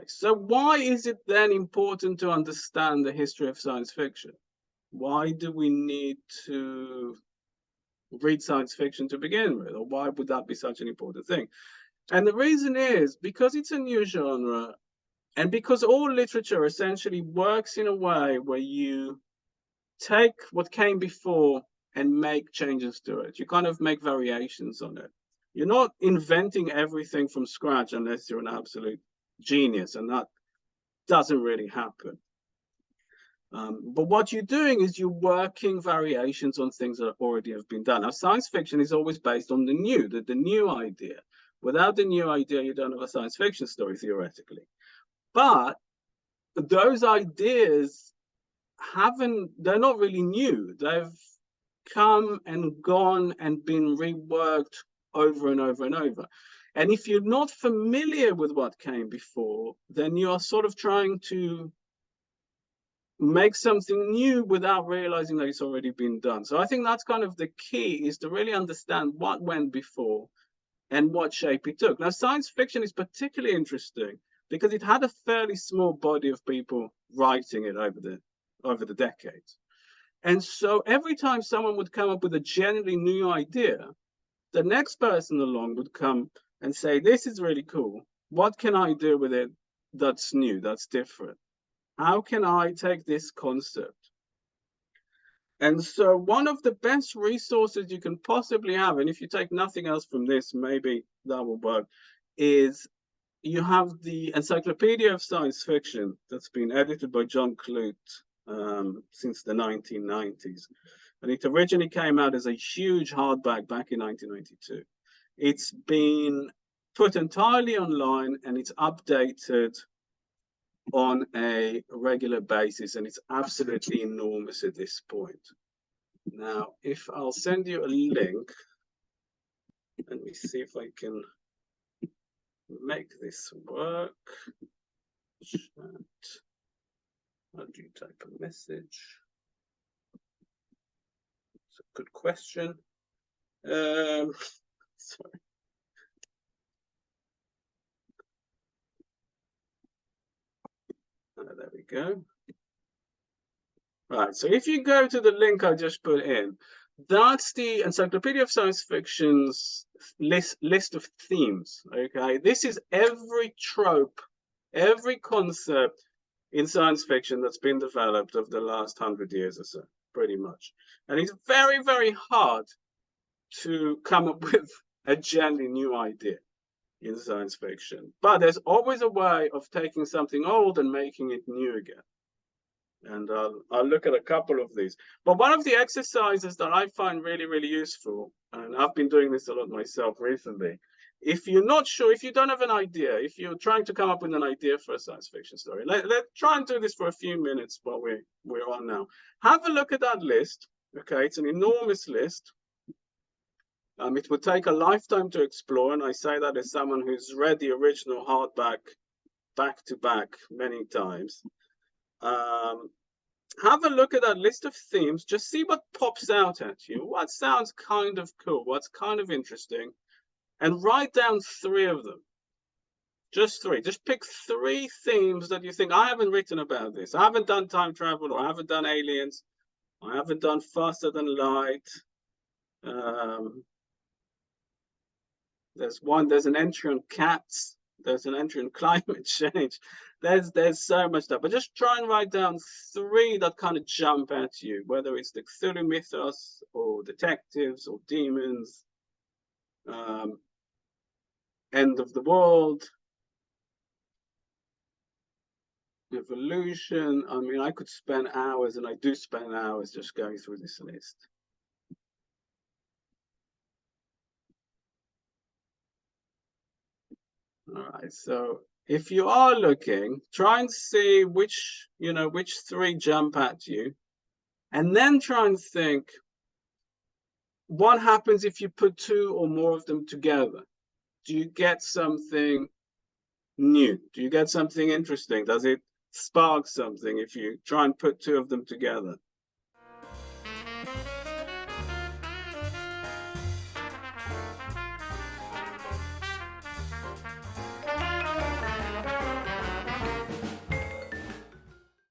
so why is it then important to understand the history of science fiction? Why do we need to read science fiction to begin with? Or why would that be such an important thing? And the reason is because it's a new genre, and because all literature essentially works in a way where you take what came before and make changes to it. You kind of make variations on it. You're not inventing everything from scratch unless you're an absolute genius, and that doesn't really happen. But what you're doing is you're working variations on things that already have been done. Now, science fiction is always based on the new idea. Without the new idea, you don't have a science fiction story, theoretically. But those ideas they're not really new. They've come and gone and been reworked over and over and over. And if you're not familiar with what came before, then you are sort of trying to make something new without realizing that it's already been done. So I think that's kind of the key, is to really understand what went before and what shape it took. Now, science fiction is particularly interesting because it had a fairly small body of people writing it over the decades. And so every time someone would come up with a genuinely new idea, the next person along would come and say, this is really cool. What can I do with it that's new, that's different? How can I take this concept? And so one of the best resources you can possibly have, and if you take nothing else from this, maybe that will work, is you have the Encyclopedia of Science Fiction that's been edited by John Clute since the 1990s. And it originally came out as a huge hardback back in 1992. It's been put entirely online and it's updated on a regular basis, and it's absolutely enormous at this point. Now, if I'll send you a link, let me see if I can make this work. Chat. How do you type a message? It's a good question. Sorry. There we go. Right, so if you go to the link I just put in, that's the Encyclopedia of Science Fiction's list of themes, okay? This is every trope, every concept in science fiction that's been developed over the last 100 years or so, pretty much. And it's very, very hard to come up with a genuinely new idea in science fiction. But there's always a way of taking something old and making it new again. And I'll look at a couple of these. But one of the exercises that I find really, really useful, and I've been doing this a lot myself recently, if you're not sure, if you don't have an idea, if you're trying to come up with an idea for a science fiction story, let's try and do this for a few minutes while we're on now. Have a look at that list. Okay, it's an enormous list. It would take a lifetime to explore, and I say that as someone who's read the original hardback back to back many times. Have a look at that list of themes. Just see what pops out at you. What sounds kind of cool? What's kind of interesting? And write down 3 of them. Just 3. Just pick 3 themes that you think, I haven't written about this. I haven't done time travel, or I haven't done aliens. I haven't done faster than light. There's an entry on cats. There's an entry on climate change. There's so much stuff. But just try and write down 3 that kind of jump at you, whether it's the Cthulhu mythos or detectives or demons, end of the world, evolution. I mean, I could spend hours, and I do spend hours just going through this list. All right, so if you are looking, try and see which 3 jump at you, and then try and think, what happens if you put 2 or more of them together? Do you get something new? Do you get something interesting? Does it spark something if you try and put 2 of them together?